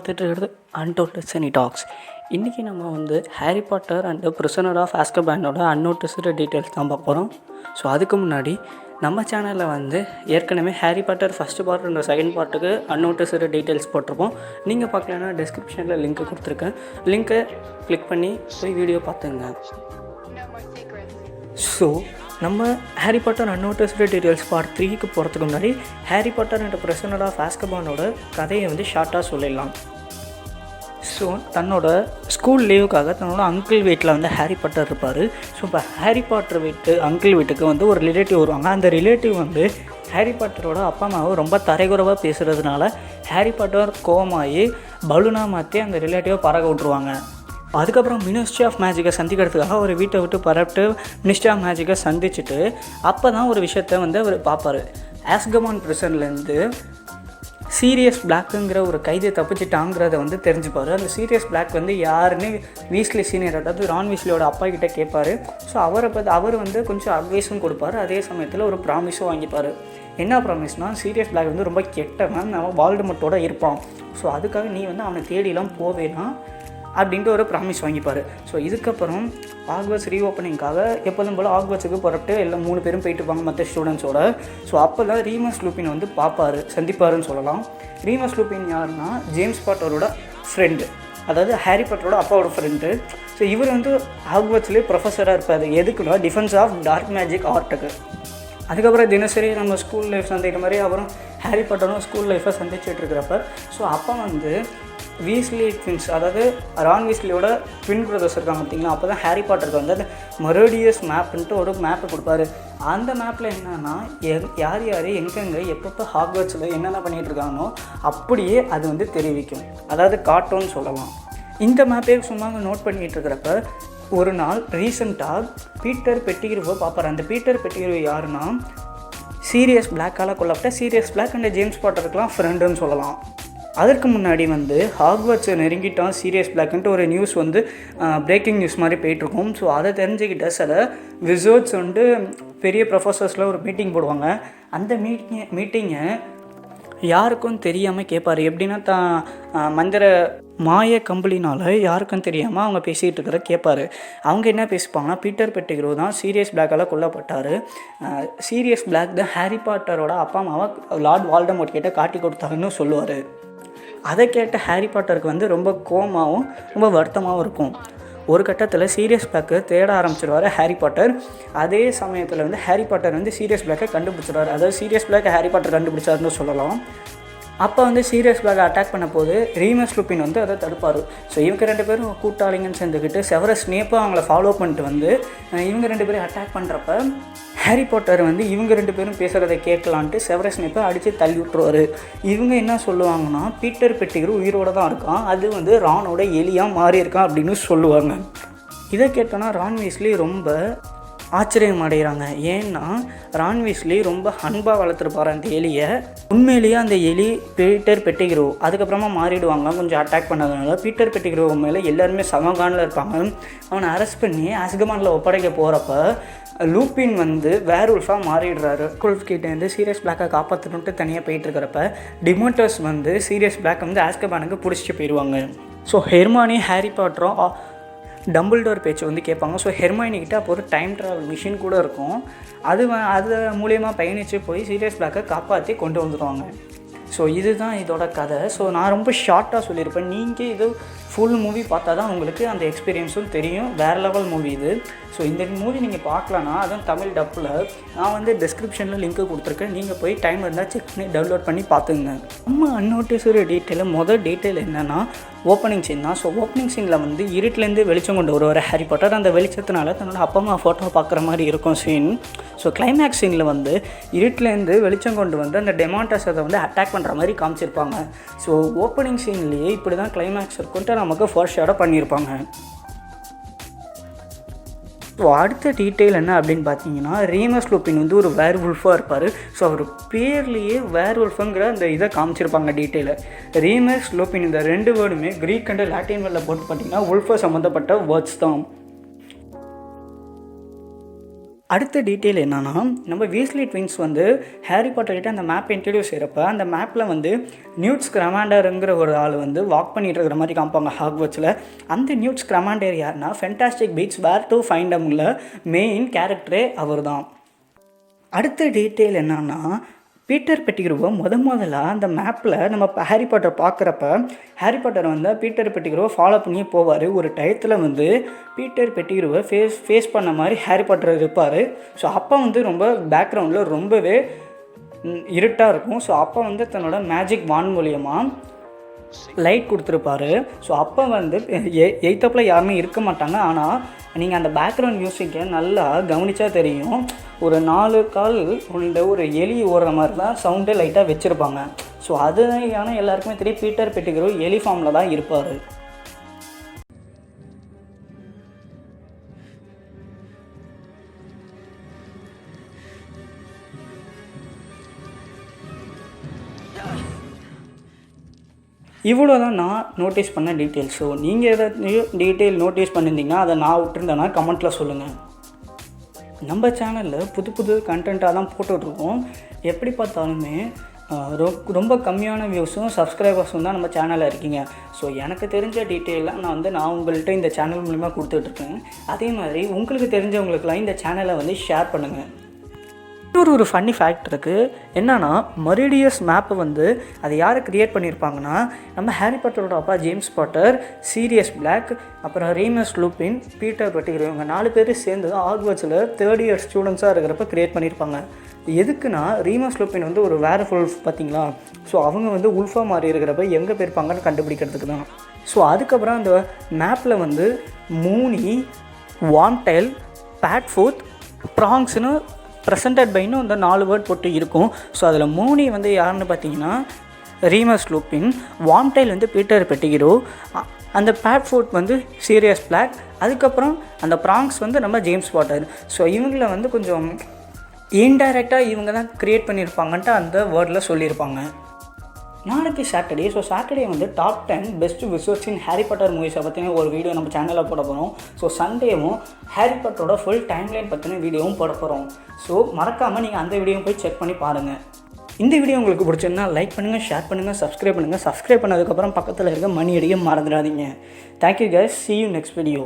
பார்த்துட்டு இருக்கிறது untold tax. இன்றைக்கி நம்ம வந்து Harry Potter and prisoner of ஆஸ்கபானோட அன்னோட்டிஸ்டு டீட்டெயில்ஸ் தான் பார்க்க போகிறோம். ஸோ அதுக்கு முன்னாடி நம்ம சேனலில் வந்து ஏற்கனவே Harry Potter first part and second பார்ட்டுக்கு அன்னோட்டிஸ்டு டீட்டெயில்ஸ் போட்டிருப்போம். நீங்கள் பார்க்கலன்னா டிஸ்கிரிப்ஷனில் லிங்க்கு கொடுத்துருக்கேன். லிங்க்கை கிளிக் பண்ணி போய் வீடியோ பார்த்துங்க. ஸோ நம்ம Harry Potter annotated details part 3க்கு போகிறதுக்கு முன்னாடி Harry Potter and prisoner of ஆஸ்கபானோட கதையை வந்து ஷார்ட்டாக சொல்லிடலாம். ஸோ தன்னோட ஸ்கூல் லீவுக்காக தன்னோட அங்கிள் வீட்டில் வந்து ஹாரி பாட்டர் இருப்பார். ஸோ இப்போ ஹாரி பாட்டர் அங்கிள் வீட்டுக்கு வந்து ஒரு ரிலேட்டிவ் வருவாங்க. அந்த ரிலேட்டிவ் வந்து ஹாரி பாட்டரோட அப்பா அம்மாவை ரொம்ப தரைகுறவாக பேசுகிறதுனால ஹாரி பாட்டர் கோவமாகி பலூனாக மாற்றி அந்த ரிலேட்டிவை பறக்க விட்ருவாங்க. அதுக்கப்புறம் மினிஸ்ட்ரி ஆஃப் மேஜிக்கை சந்திக்கிறதுக்காக ஒரு வீட்டை விட்டு பரப்பிட்டு மினிஸ்ட்ரி ஆஃப் மேஜிக்கை சந்திச்சுட்டு அப்போ தான் ஒரு விஷயத்தை வந்து அவர் பார்ப்பார். ஆஸ்கபான் பிரிசன்லேருந்து சீரியஸ் பிளாக்குங்கிற ஒரு கைதை தப்பிச்சிட்டாங்கிறத வந்து தெரிஞ்சுப்பார். அந்த சீரியஸ் பிளாக் வந்து யாருன்னு வீஸ்லி சீனியர், அதாவது ரான் வீஸ்லியோட அப்பா கிட்டே கேட்பார். ஸோ அவர் வந்து கொஞ்சம் அட்வைஸும் கொடுப்பார். அதே சமயத்தில் ஒரு ப்ராமிஸும் வாங்கிப்பார். என்ன ப்ராமிஸ்னால், சீரியஸ் பிளாக் வந்து ரொம்ப கெட்டவன், அவன் வால்டமோர்ட்டோட இருப்பான். ஸோ அதுக்காக நீ வந்து அவனை தேடிலாம் போவேனா அப்படின்ட்டு ஒரு ப்ராமிஸ் வாங்கிப்பார். ஸோ இதுக்கப்புறம் ஹாக்வர்ட்ஸ் ரீஓப்பனிங்காக எப்போதும் போல் ஹாக்வர்ட்ஸுக்கு புறப்பட்டு எல்லாம் 3 பேரும் போயிட்டு இருப்பாங்க மற்ற ஸ்டூடெண்ட்ஸோட. ஸோ அப்போ தான் ரீமஸ் லூப்பின் வந்து சந்திப்பாருன்னு சொல்லலாம். ரீமஸ் லூப்பின் யாருன்னா ஜேம்ஸ் பாட்டரோட ஃப்ரெண்டு, அதாவது ஹாரி பாட்டரோட அப்பாவோட ஃப்ரெண்டு. ஸோ இவர் வந்து ஹாக்வர்ட்ஸ்லேயே ப்ரொஃபஸராக இருப்பார். எதுக்குன்னா டிஃபென்ஸ் ஆஃப் டார்க் மேஜிக் ஆர்ட்டுக்கு. அதுக்கப்புறம் தினசரி நம்ம ஸ்கூல் லைஃப் சந்திக்கிற மாதிரி அப்புறம் ஹாரி பாட்டரும் ஸ்கூல் லைஃப்பை சந்திச்சுட்டு இருக்கிறப்ப ஸோ அப்போ வந்து வீஸ்லி ட்வின்ஸ், அதாவது ரான் வீஸ்லியோட ட்வின் பிரதர்ஸ் இருக்காங்க பார்த்திங்களா. அப்போ தான் ஹாரி பாட்டருக்கு வந்து அந்த மொரேடியஸ் மேப்புன்ட்டு ஒரு மேப்பை கொடுப்பாரு. அந்த மேப்பில் என்னென்னா யார் எங்கெங்கே எப்பப்போ ஹாக்வர்ட்ஸில் என்னென்ன பண்ணிகிட்ருக்காங்களோ அப்படியே அது வந்து தெரிவிக்கும். அதாவது காட்டுன்னு சொல்லலாம். இந்த மேப்பே சும்மா நோட் பண்ணிகிட்டு இருக்கிறப்ப ஒரு நாள் ரீசெண்டாக பீட்டர் பெட்டிகிருவை பார்ப்பார். அந்த பீட்டர் பெட்டிகிரு யாருன்னா சீரியஸ் பிளாக்கால் கொல்லப்பட்ட சீரியஸ் பிளாக் அண்ட் ஜேம்ஸ் பாட்டருக்கெலாம் ஃப்ரெண்டுன்னு சொல்லலாம். அதற்கு முன்னாடி வந்து ஹாக்வர்ட்ஸை நெருங்கிட்டான் சீரியஸ் பிளாக்ன்ட்டு ஒரு நியூஸ் வந்து பிரேக்கிங் நியூஸ் மாதிரி போயிட்டுருக்கும். ஸோ அதை தெரிஞ்சுக்கிட்ட சில விசர்ட்ஸ் வந்து பெரிய ப்ரொஃபஸர்ஸில் ஒரு மீட்டிங் போடுவாங்க. அந்த மீட்டிங்கை யாருக்கும் தெரியாமல் கேட்பார். எப்படின்னா மந்திர மாய கம்பளினால் யாருக்கும் தெரியாமல் அவங்க பேசிகிட்டு இருக்கிற கேட்பார். அவங்க என்ன பேசிப்பாங்கன்னா, பீட்டர் பெட்டிகிரோ தான் சீரியஸ் பிளாக்கால் கொல்லப்பட்டார். சீரியஸ் பிளாக் தான் ஹாரி பாட்டரோட அப்பா அம்மாவை லார்ட் வால்டமோர்ட் கிட்ட காட்டி கொடுத்தாருன்னு சொல்லுவார். அதை கேட்ட ஹாரி பாட்டருக்கு வந்து ரொம்ப கோவமாகவும் ரொம்ப வருத்தமாகவும் இருக்கும். ஒரு கட்டத்தில் சீரியஸ் பிளாக்கை தேட ஆரம்பிச்சிடுவார் ஹாரி பாட்டர். அதே சமயத்தில் வந்து ஹாரி பாட்டர் வந்து சீரியஸ் பிளாக்கை கண்டுபிடிச்சிடுவார். அதாவது சீரியஸ் பிளாக்கை ஹாரி பாட்டர் கண்டுபிடிச்சாருன்னு சொல்லலாம். அப்போ வந்து சீரியஸ் பிளாக்கை அட்டாக் பண்ண போது ரீமஸ் லூப்பின் வந்து அதை தடுப்பார். ஸோ இவங்க 2 பேரும் கூட்டாளிங்கன்னு சேர்ந்துக்கிட்டு செவரஸ் ஸ்னேப்பாக அவங்கள ஃபாலோ பண்ணிட்டு வந்து இவங்க 2 பேரும் அட்டாக் பண்ணுறப்ப ஹாரி பாட்டர் வந்து இவங்க 2 பேரும் பேசுகிறத கேட்கலான்ட்டு செவரஸ் ஸ்னேப்பை அடித்து தள்ளி விட்டுருவார். இவங்க என்ன சொல்லுவாங்கன்னா, பீட்டர் பெட்டிகிரு உயிரோடு தான் இருக்கான், அது வந்து ரானோட எலியாக மாறி இருக்கான் அப்படின்னு சொல்லுவாங்க. இதை கேட்டோன்னா ரான் வீஸ்லி ரொம்ப ஆச்சரியம் அடைகிறாங்க. ஏன்னா ரான் வீஸ்லி ரொம்ப அன்பாக வளர்த்துருப்பார் அந்த எலியை. உண்மையிலேயே அந்த எலி பீட்டர் பெட்டிகிரோ அதுக்கப்புறமா மாறிடுவாங்க கொஞ்சம் அட்டாக் பண்ணதுனால. பீட்டர் பெட்டிகிரோ மேலே எல்லாருமே சமகானில் இருப்பாங்க. அவனை அரெஸ்ட் பண்ணி ஆஸ்கபானில் ஒப்படைக்க போகிறப்ப லூப்பின் வந்து வேர்வுல்ஃபாக மாறிடுறாரு. குல்ஃப் கிட்டேருந்து சீரியஸ் பிளாக்கை காப்பாற்றணுன்ட்டு தனியாக போயிட்டுருக்கிறப்ப டிமோட்டர்ஸ் வந்து சீரியஸ் பிளாக்கை வந்து ஆஸ்கபானுக்கு பிடிச்சிட்டு போயிடுவாங்க. ஸோ ஹெர்மானி ஹாரி பாட்டரும் டம்பிள்டோர் பேச்சு வந்து கேட்பாங்க. ஸோ ஹெர்மைனிக்கிட்ட அப்போ ஒரு டைம் ட்ராவல் மிஷின் கூட இருக்கும். அது மூலயமா பயணித்து போய் சீரியஸ் பிளாக்கை காப்பாற்றி கொண்டு வந்துடுவாங்க. ஸோ இதுதான் இதோட கதை. ஸோ நான் ரொம்ப ஷார்ட்டாக சொல்லியிருப்பேன். நீங்கள் இது ஃபுல் மூவி பார்த்தா தான் உங்களுக்கு அந்த எக்ஸ்பீரியன்ஸும் தெரியும். வேறு லெவல் மூவி இது. ஸோ இந்த மூவி நீங்கள் பார்க்கலன்னா அதுவும் தமிழ் டப்பில் நான் வந்து டிஸ்கிரிப்ஷனில் லிங்க்கு கொடுத்துருக்கேன். நீங்கள் போய் டைம் இருந்தால் செக் பண்ணி டவுன்லோட் பண்ணி பார்த்துங்க. நம்ம அன்னோட்டிஸ்டு டீட்டெயில் என்னென்னா ஓப்பனிங் சீன் தான். ஸோ ஓப்பனிங் சீனில் வந்து இருட்டிலேருந்து வெளிச்சம் கொண்டு வருவார் ஹாரி பாட்டர். அந்த வெளிச்சத்தினால தன்னோட அப்பா அம்மா ஃபோட்டோ பார்க்குற மாதிரி இருக்கும் சீன். ஸோ கிளைமேக்ஸ் சீனில் வந்து இருட்டிலேருந்து வெளிச்சம் கொண்டு வந்து அந்த டெமாண்டர்ஸ் அதை வந்து அட்டாக் பண்ணுற மாதிரி காமிச்சிருப்பாங்க. ஸோ ஓப்பனிங் சீன்லேயே இப்படி தான் கிளைமேக்ஸ் இருக்குன்ட்டு நமக்கு ஃபர்ஸ்ட் ஷேடாக பண்ணியிருப்பாங்க. ஸோ அடுத்த டீட்டெயில் என்ன அப்படின்னு பார்த்தீங்கன்னா, ரீமஸ் லூப்பின் வந்து ஒரு வேர்வுல்ஃபாக இருப்பார். ஸோ அவர் பேர்லேயே வேர்வுல்ஃபுங்கிற அந்த இதை காமிச்சிருப்பாங்க டீட்டெயிலை. ரீமஸ் லூப்பின் இந்த 2 வேர்டுமே க்ரீக் அண்ட் லாட்டின் வேர்டில் போட்டு பார்த்தீங்கன்னா உல்ஃபை சம்மந்தப்பட்ட வேர்ட்ஸ் தான். அடுத்த டீட்டெயில் என்னன்னா, நம்ம வீஸ்லி ட்வின்ஸ் வந்து ஹாரி பாட்டர் கிட்ட அந்த மேப் இன்ட்ரடியூஸ் செய்கிறப்ப அந்த மேப்பில் வந்து நியூட் ஸ்க்ரமாண்டருங்கிற ஒரு ஆள் வந்து வாக் பண்ணிட்டு இருக்கிற மாதிரி காமிப்பாங்க ஹாக்வர்ட்ஸில். அந்த நியூட் ஸ்க்ரமாண்டர் யாருன்னா fantastic beasts where to find அம்ல மெயின் கேரக்டரே அவர் தான். அடுத்த டீட்டெயில் என்னன்னா, பீட்டர் பெட்டிக்ரூவை முதல்ல அந்த மேப்பில் நம்ம ஹாரி பாட்டர் பார்க்குறப்ப ஹாரி பாட்டர் வந்து பீட்டர் பெட்டிக்ரூவை ஃபாலோ பண்ணியே போவார். ஒரு டயத்தில் வந்து பீட்டர் பெட்டிக்ரூவை ஃபேஸ் பண்ண மாதிரி ஹாரி பாட்டர் இருப்பார். ஸோ அப்போ வந்து ரொம்ப பேக்ரவுண்டில் ரொம்பவே இருட்டாக இருக்கும். ஸோ அப்போ வந்து தன்னோட மேஜிக் வான் மூலியமாக லைட் கொடுத்துருப்பாரு. ஸோ அப்போ வந்து எய்த்தப்பில் யாருமே இருக்க மாட்டாங்க. ஆனால் நீங்கள் அந்த பேக்ரவுண்ட் மியூசிக்கை நல்லா கவனித்தா தெரியும், ஒரு 4 கால் உள்ள ஒரு எலி ஓடுற மாதிரி தான் சவுண்டே லைட்டாக வச்சுருப்பாங்க. ஸோ அது ஆனால் எல்லாருக்குமே தெரியும் பீட்டர் பெட்டிக்ரூ எலி ஃபார்மில் தான் இருப்பார். இவ்வளோ தான் நான் நோட்டீஸ் பண்ண டீட்டெயில்ஸ். ஸோ நீங்கள் எதாவது டீட்டெயில் நோட்டீஸ் பண்ணியிருந்தீங்கன்னா அதை நான் விட்டுருந்தேன்னா கமெண்ட்டில் சொல்லுங்கள். நம்ம சேனலில் புது கண்டென்ட்டாக தான் போட்டுட்ருக்கோம். எப்படி பார்த்தாலுமே ரொம்ப கம்மியான வியூஸும் சப்ஸ்கிரைபர்ஸும் தான் நம்ம சேனலில் இருக்கீங்க. ஸோ எனக்கு தெரிஞ்ச டீட்டெயிலாம் நான் உங்கள்கிட்ட இந்த சேனல் மூலிமா கொடுத்துட்ருக்கேன். அதே மாதிரி உங்களுக்கு தெரிஞ்சவங்களுக்குலாம் இந்த சேனலை வந்து ஷேர் பண்ணுங்கள். இன்னொரு ஃபன்னி ஃபேக்ட் இருக்குது. என்னன்னா, மரிடியஸ் மேப்பை வந்து அதை யாரை க்ரியேட் பண்ணியிருப்பாங்கன்னா, நம்ம ஹாரி பாட்டரோட அப்பா ஜேம்ஸ் பாட்டர், சீரியஸ் பிளாக், அப்புறம் ரீமஸ் லூப்பின், பீட்டர் பெட்டிக்ரூ, இவங்க 4 பேர் சேர்ந்து ஹாக்வர்ட்ஸில் 3rd இயர் ஸ்டூடெண்ட்ஸாக இருக்கிறப்ப க்ரியேட் பண்ணியிருப்பாங்க. எதுக்குன்னா, ரீமஸ் லூப்பின் வந்து ஒரு வேர் உல்ஃப் பார்த்தீங்களா, ஸோ அவங்க வந்து உல்ஃபாக மாறி இருக்கிறப்ப எங்கே போயிருப்பாங்கன்னு கண்டுபிடிக்கிறதுக்கு தான். ஸோ அதுக்கப்புறம் அந்த மேப்பில் வந்து மூனி, வான்டைல், பேட்ஃபோர்த், ப்ராங்ஸ்னு ப்ரெசன்டட் பைன்னு அந்த 4 வேர்ட் போட்டு இருக்கும். ஸோ அதில் மூனி வந்து யாருன்னு பார்த்தீங்கன்னா ரீமஸ் லூப்பின், வான்டைல் வந்து பீட்டர் பெட்டிக்ரூ, அந்த பேட்ஃபோர்ட் வந்து சீரியஸ் பிளாக், அதுக்கப்புறம் அந்த ப்ராங்ஸ் வந்து நம்ம ஜேம்ஸ் பாட்டர். ஸோ இவங்கள வந்து கொஞ்சம் இன்டைரக்டாக இவங்க தான் க்ரியேட் பண்ணியிருப்பாங்கன்ட்டு அந்த வேர்டில் சொல்லியிருப்பாங்க. நாளைக்கு சாட்டர்டே. ஸோ சாட்டர்டே வந்து டாப் 10 பெஸ்ட் விசுவல்ஸ் இன் ஹாரி பாட்டர் மூவிஸை பற்றின ஒரு வீடியோ நம்ம சேனலில் போட போகிறோம். ஸோ சண்டேவும் ஹாரி பாட்டரோட ஃபுல் டைம்லைன் பற்றின வீடியோவும் போட போகிறோம். ஸோ மறக்காமல் நீங்கள் அந்த வீடியோவும் போய் செக் பண்ணி பாருங்கள். இந்த வீடியோ உங்களுக்கு பிடிச்சிருந்தா லைக் பண்ணுங்கள், ஷேர் பண்ணுங்கள், சப்ஸ்கிரைப் பண்ணுங்கள். சப்ஸ்கிரைப் பண்ணதுக்கப்புறம் பக்கத்தில் இருக்க மணி அடிக்க மறந்துடாதீங்க. Thank you guys, see you next video.